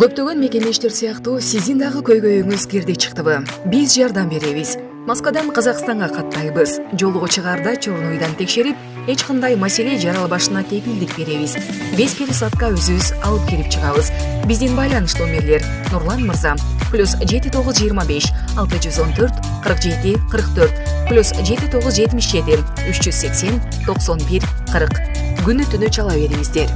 Көптөгөн мекемештер сыяктуу сиздин дагы көйгөйүңүз кирди чыктыбы? Биз жардам беребиз. Москвадан Казакстанга каттайбыз. Жолго чыгаарда чорнойдан текшерип, эч кандай маселе жаралбашына кепилдик беребиз. 5 пересадка өзүбүз алып келип чыгабыз. Биздин байланыш номерлер: Нурлан мырза +7925 614 47 44 +7977 380 91 40. Күнү түнү чала бериңиздер.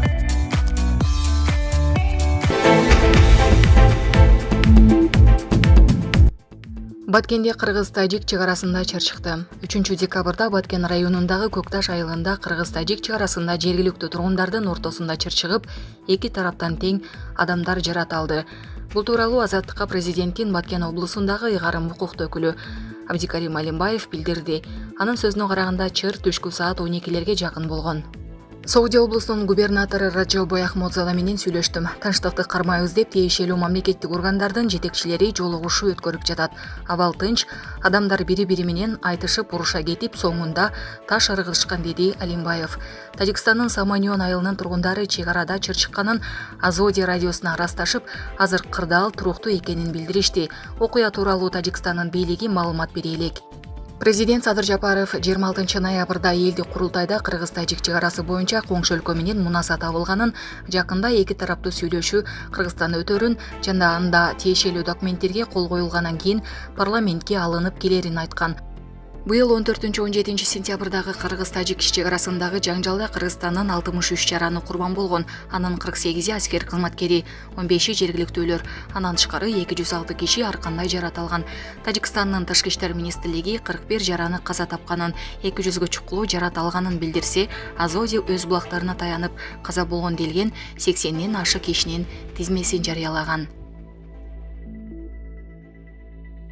Баткенде кыргыз-тажик чек арасында чыр чыкты. 3 декабрда Баткен районундагы Көкташ айылында кыргыз-тажик чек арасында жергиликтүү тургундардын ортосунда чыр чыгып, эки тараптан тең адамдар жаратылды. Бул тууралуу Азаттыкка президенттин Баткен облусундагы ыйгарым укуктуу өкүлү Абдикарим Алимбаев билдирди. Анын сөзүнө караганда чыр түшкү саат 12-лерге жакын болгон. Согдия облусунун губернатору Раджаб Бояхмодзада менен сүйлөштүм. Тынчтыкты кармайбыз деп тиешелүү мамлекеттик органдардын жетекчилери жолугушуу өткөрүп жатат. Абал тынч, адамдар бири-бири менен айтышып уруша кетип, соңунда таш ыргытышкан, деди Алимбаев. Тажикстандын Саманьон айылынын тургундары чек арада чыр чыкканын Азоди радиосуна ырасташып, азыр кырдаал туруктуу экенин билдиришти. Окуя тууралуу Тажикстандын бийлиги маалымат бере элек. Президент Садыр Жапаров 26 ноябрда элдик курултайда кыргыз-тажик чек арасы боюнча коңшу өлкө менен мунаса табылганын, жакында эки тараптуу сүйлөшүү Кыргызстанда өтөрүн жана анда тиешелүү документтерге кол коюлгандан кийин парламентке алынып келерин айткан. Быйыл 14-17 сентябрдагы кыргыз-тажик чек арасындагы жаңжалда Кыргызстандын 63 жараны курбан болгон. Анын 48-и аскер кызматкери, 15-и жергиликтүүлөр. Андан тышкары 206 киши ар кандай жаратылган. Тажикстандын Тышкы иштер министрлиги 41 жараны каза тапканын, 200гө чукулуу жарат алганын билдирсе, Азоди өз булактарына таянып каза болгон делген 80ден ашык кишинин тизмесин жарыялаган.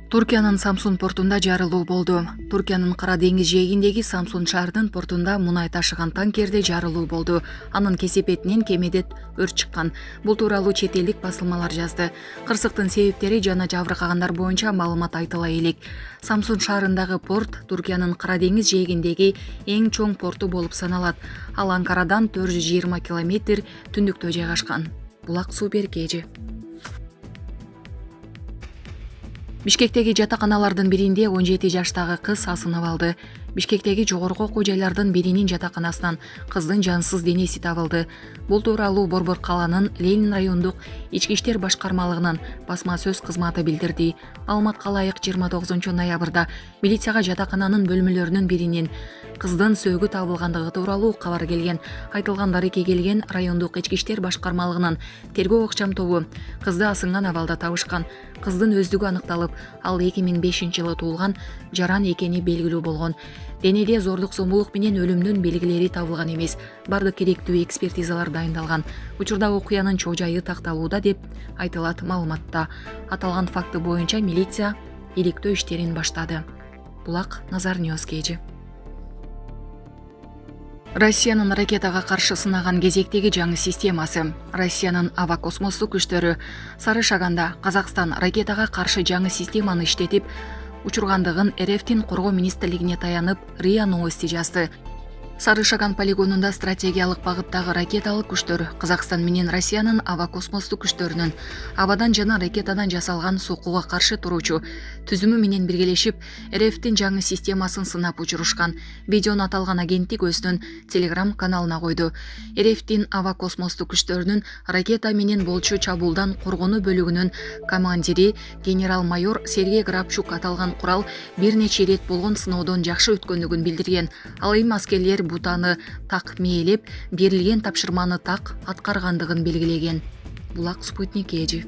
Туркиянын Самсун портунда жарылуу болду. Туркиянын Кара деңиз жээгиндеги Самсун шаарынын портунда мунай ташыган танкерде жарылуу болду. Анын кесепетинен кемеде өрт чыккан. Бул тууралуу чет элдик басылмалар жазды. Кырсыктын себептери жана жабыркагандар боюнча маалымат айтыла элек. Самсун шаарындагы порт Туркиянын Кара деңиз жээгиндеги эң чоң порту болуп саналат. Ал Анкарадан 420 километр түндүктө жайгашкан. Булак суу беркежи. Бишкектеги жатаканалардын биринде 17 жаштагы кыз асынып алды. Бишкектеги жогорку окуу жайлардын биринин жатаканасынан кыздын жансыз денеси табылды. Бул тууралуу Борбор каланын Ленин райондук ички иштер башкармалыгынын басма сөз кызматы билдирди. Маалыматка ылайык 29 ноябрда милицияга жатакананын бөлмөлөрүнүн биринин кыздын сөөгү табылгандыгы тууралуу кабар келген. Айтылгандарыке келген райондук ички иштер башкармалыгынын тергөө ыкчам тобу кызды асынган абалда табышкан. Кыздын өздүгү аныкталып, ал 2005-жылы туулган, жаран экени белгилүү болгон. Денеде зордук зомбулук менен өлүмдүн белгилери табылган эмес. Бардык керектүү экспертизалар дайындалган. Учурда окуянын чоо жайы такталууда деп айтылат маалыматта. Аталган факты боюнча милиция иликтөө иштерин баштады. Булак Назар Ньюс кежи. Россиянын ракетага каршы сынаган кезектеги жаңы системасы. Россиянын аба космостук күчтөрү Сары Шаганда Казакстан ракетага каршы жаңы системаны иштетип учургандыгын РФтин коргоо министрлигине таянып РИА Новости жазды. Сары Шаган полигонунда стратегиялык багыттагы ракеталык күчтөр Казакстан менен Россиянын аба космостук күчтөрүнүн абадан жана ракетадан жасалган сокууга каршы туруучу түзүмү менен биргелешип РФтин жаңы системасын сынап учурушкан. Видеону аталган агенттик өзүнүн Telegram каналына койду. РФтин аба космостук күчтөрүнүн ракета менен болчу чабуулдан коргонуу бөлүгүнүн командири генерал-майор Сергей Грабчук аталган курал бир нече ирет болгон сыноодон жакшы өткөндүгүн билдирген. Ал эми аскерлер бутаны так мээлеп, берилген тапшырманы так аткаргандыгын белгилеген. Булак Спутник эжи.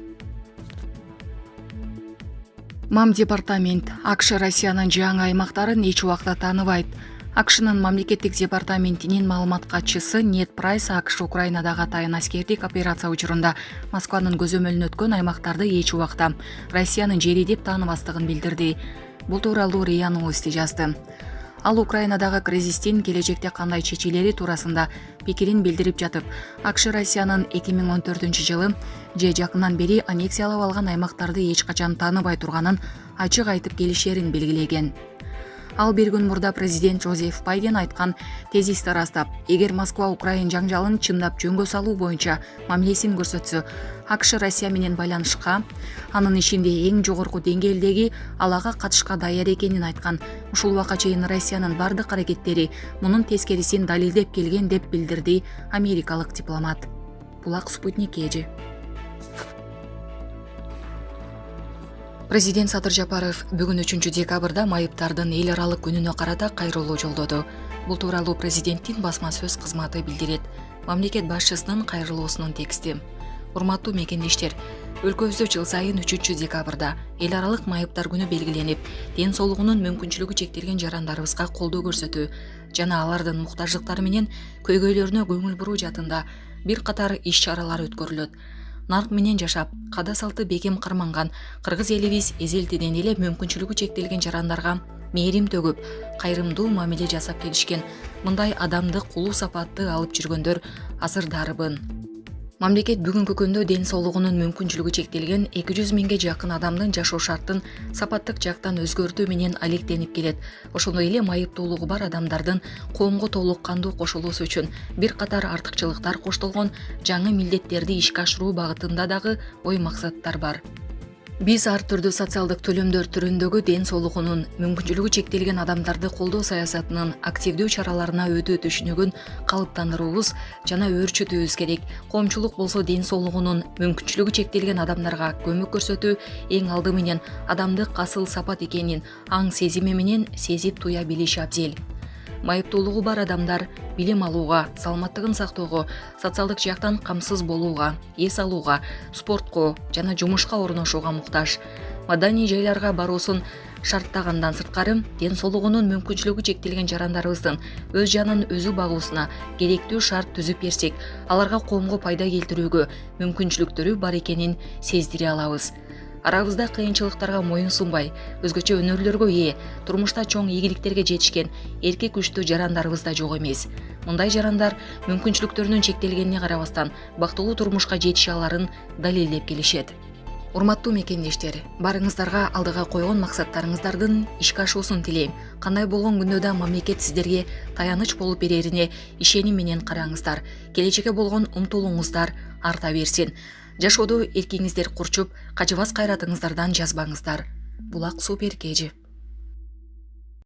МАМ департамент АКШ Россиянын жаңы аймактарын эч убакта тааныбайт. АКШнын мамлекеттик департаментинин маалымат катчысы Нет Прайс АКШ Украинадагы атайын аскердик операция учурунда Москванын көзөмөлүнө өткөн аймактарды эч убакта Россиянын жери деп тааныбастыгын билдирди. Бул тууралуу РИА Новости жазды. Ал Украинадагы кризистин келечекте кандай чечилери туурасында пикирин билдирип жатып, АКШ Россиянын 2014-жылы же жакындан бери аннексиялап алган аймактарды эч качан тааныбай турганын ачык айтып келишерин белгилеген. Ал бир күн мурда президент Жозеф Байден айткан тезисти ырастап, эгер Москва Украин жаңжалын чындап жөнгө салуу боюнча мамилесин көрсөтсө, АКШ Россия менен байланышка, анын ичинде эң жогорку деңгээлдеги алага катышка даяр экенин айткан. Ушул убакка чейин Россиянын бардык аракеттери мунун тескерисин далилдеп келген деп билдирди америкалык дипломат. Булак Спутник эжи. Президент Садыр Жапаров бүгүн 3 декабрда майыптардын эл аралык күнүнө карата кайрылуу жолдоду. Бул тууралуу президенттин басма сөз кызматы билдирет. Мамлекет башчысынын кайрылуусунун тексти. Урматтуу мекендештер, өлкөбүздө жыл сайын 3 декабрда эл аралык майыптар күнү белгиленип, ден соолугунун мүмкүнчүлүгү чектелген жарандарыбызга колдоо көрсөтүү жана алардын муктаждыктары менен көйгөйлөрүнө көңүл буруу жаатында бир катар иш-чаралар өткөрүлөт. Нарк менен жашап, када салты бекем карманган кыргыз элибиз эзелтеден эле мүмкүнчүлүгү чектелген жарандарга мээрим төгүп, кайрымдуу мамиле жасап келишкен. Мындай адамдык кулуу сапатты алып жүргөндөр азырдарбын. Мамлекет бүгүнкү күндө ден соолугунун мүмкүнчүлүгү чектелген 200 миңге жакын адамдын жашоо шартын сапаттык жактан өзгөртүү менен алектенип келет. Ошондой эле майыптуулугу бар адамдардын коомго толук кандуу кошулуусу үчүн бир катар артыкчылыктар коштолгон жаңы милдеттерди ишке ашыруу багытында дагы ой максаттар бар. Биз ар түрдүү социалдык төлөмдөр түрүндөгү ден соолугунун мүмкүнчүлүгү чектелген адамдарды колдоо саясатынын активдүү чараларына өтө түшүнүгүн калыптандырууубуз жана өөрчүтүүбүз керек. Коомчулук болсо ден соолугунун мүмкүнчүлүгү чектелген адамдарга көмөк көрсөтүү эң алды менен адамдык асыл сапат экенин аң сезими менен сезип туя билиши абзел. Майыптуулугу бар адамдар билим алууга, саламаттыгын сактоого, социалдык жактан камсыз болууга, эс алууга, спортко жана жумушка орношууга муктаж. Маданий жайларга баруусун шарттагандан сырткары, ден соолугунун мүмкүнчүлүгү чектелген жарандарыбыздын өз жанын өзү багуусуна керектүү шарт түзүп берсек, аларга коомго пайда келтирүүгө мүмкүнчүлүктөрү бар экенин сездире алабыз. Арабызда кыйынчылыктарга моюн сунбай, өзгөчө өнөрлөргө ээ, турмушта чоң ийгиликтерге жетишкен эрки күчтүү жарандарыбыз да жок эмес. Мындай жарандар мүмкүнчүлүктөрүнүн чектелгенине карабастан бактылуу турмушка жетише аларын далилдеп келишет. Урматтуу мекендештер, барыңыздарга алдыга койгон максаттарыңыздардын ишке ашуусун тилейм. Кандай болгон күндө да мамлекет сиздерге таяныч болуп берерине ишеним менен караңыздар. Келечекке болгон умтулууңуздар арта берсин. Жашоодо эркиңиздер курчуп, качыбас кайратыңыздардан жазбаңыздар. Булак Супер кежи.